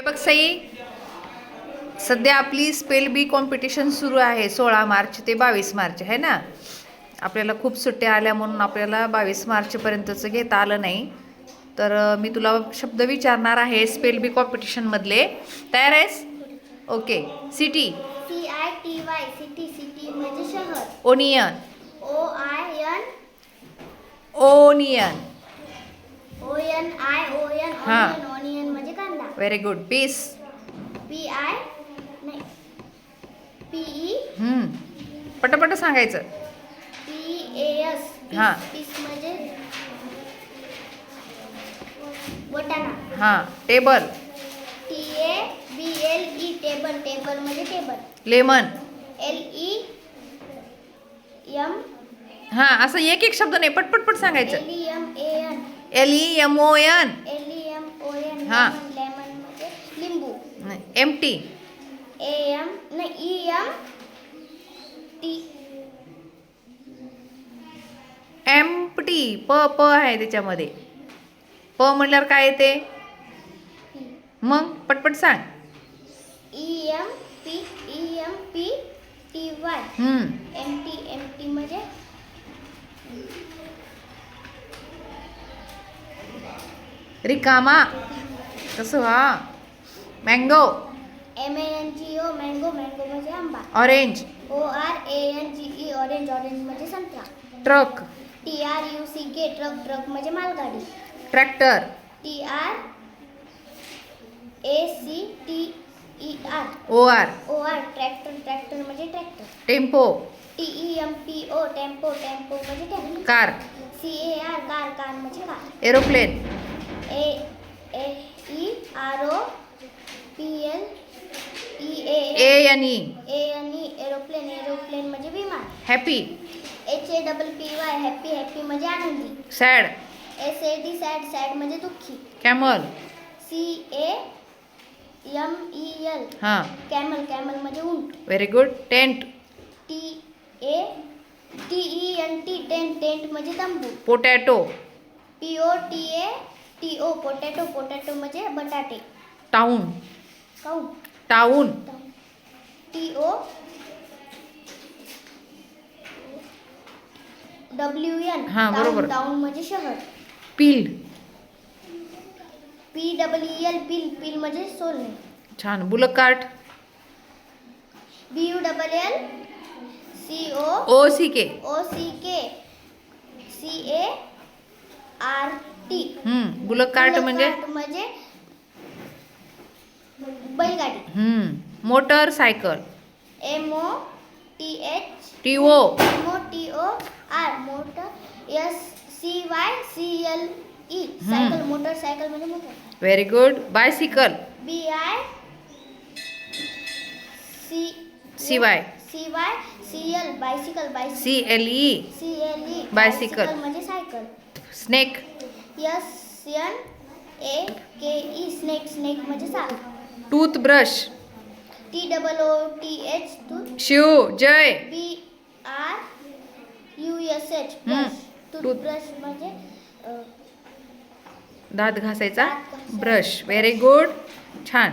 बघ सई, सध्या आपली स्पेल बी कॉम्पिटिशन सुरू आहे 16 मार्च ते 22 मार्च आहे ना. आपल्याला खूप सुट्ट्या आल्या म्हणून आपल्याला 22 मार्चपर्यंतचं घेता आलं नाही. तर मी तुला शब्द विचारणार आहे स्पेल बी कॉम्पिटिशनमधले. तयार आहेस? Okay. City. CITY city. City म्हणजे शहर. ओनियन. OIN onion. ONION हां. ओनियन म्हणजे कांदा. Very good. पीस. PI नाही PE पटापट सांगायचं. PAS हां. पीस म्हणजे वटाणा. हां. टेबल. TABLE table. टेबल म्हणजे टेबल. लेमन. LEM हां, असं एक एक शब्द नाही, पटपट सांगायचं. LEMAN LEMON. LEMON हां. लेमन म्हणजे लिंबू. एम्प्टी. AM नाही EMT एम्प्टी. प आहे त्याच्यामध्ये. प म्हणल्यावर काय येते? मग पटपट सांग. EMPTY एम्प्टी म्हणजे रिकामा. कसं? हा. मँगो. MANGO mango. मँगो म्हणजे आंबा. ऑरेंज. ORANGE orange. ऑरेंज म्हणजे संत्रा. ट्रक. TRUCK truck. ट्रक म्हणजे मालगाडी. Tractor. TRACTER OR. Tractor. Tractor म्हणजे tractor. Tempo. TEMPO tempo. Tempo म्हणजे tempo. Car. CAR car. Car म्हणजे car. Aeroplane. ANE. Aeroplane. Aeroplane म्हणजे विमान. हॅपी. HAPPY हॅपी म्हणजे आनंदी. सॅड. SAD sad. सॅड म्हणजे दुःखी. कॅमल. CAMEL हां. कॅमल. कॅमल म्हणजे उंट. Very good. Tent. TENT tent. Tent म्हणजे तंबू. पोटॅटो. POTATO potato. पोटॅटो म्हणजे बटाटे. टाऊन. काऊन. टाऊन. TOWN हां, बरोबर. टाऊन म्हणजे शहर. पिल. PEEL पिल. पिल म्हणजे सोलणे. छान. Bullock cart. BULL OCK. CART bullock cart म्हणजे बैलगाडी. Motorcycle. MOTOR TO. Motor. SCYCLE cycle. Motorcycle म्हणजे motor. Very good. Bicycle. CY. CYCL bicycle. CLE. Bicycle. म्हणजे cycle. Snake. SNAKE snake. Snake म्हणजे साप. Toothbrush. TOOTH शिव जय. BRUSH brush. Toothbrush म्हणजे दात घासायचा दात घासायचा. ब्रश. Very good. छान.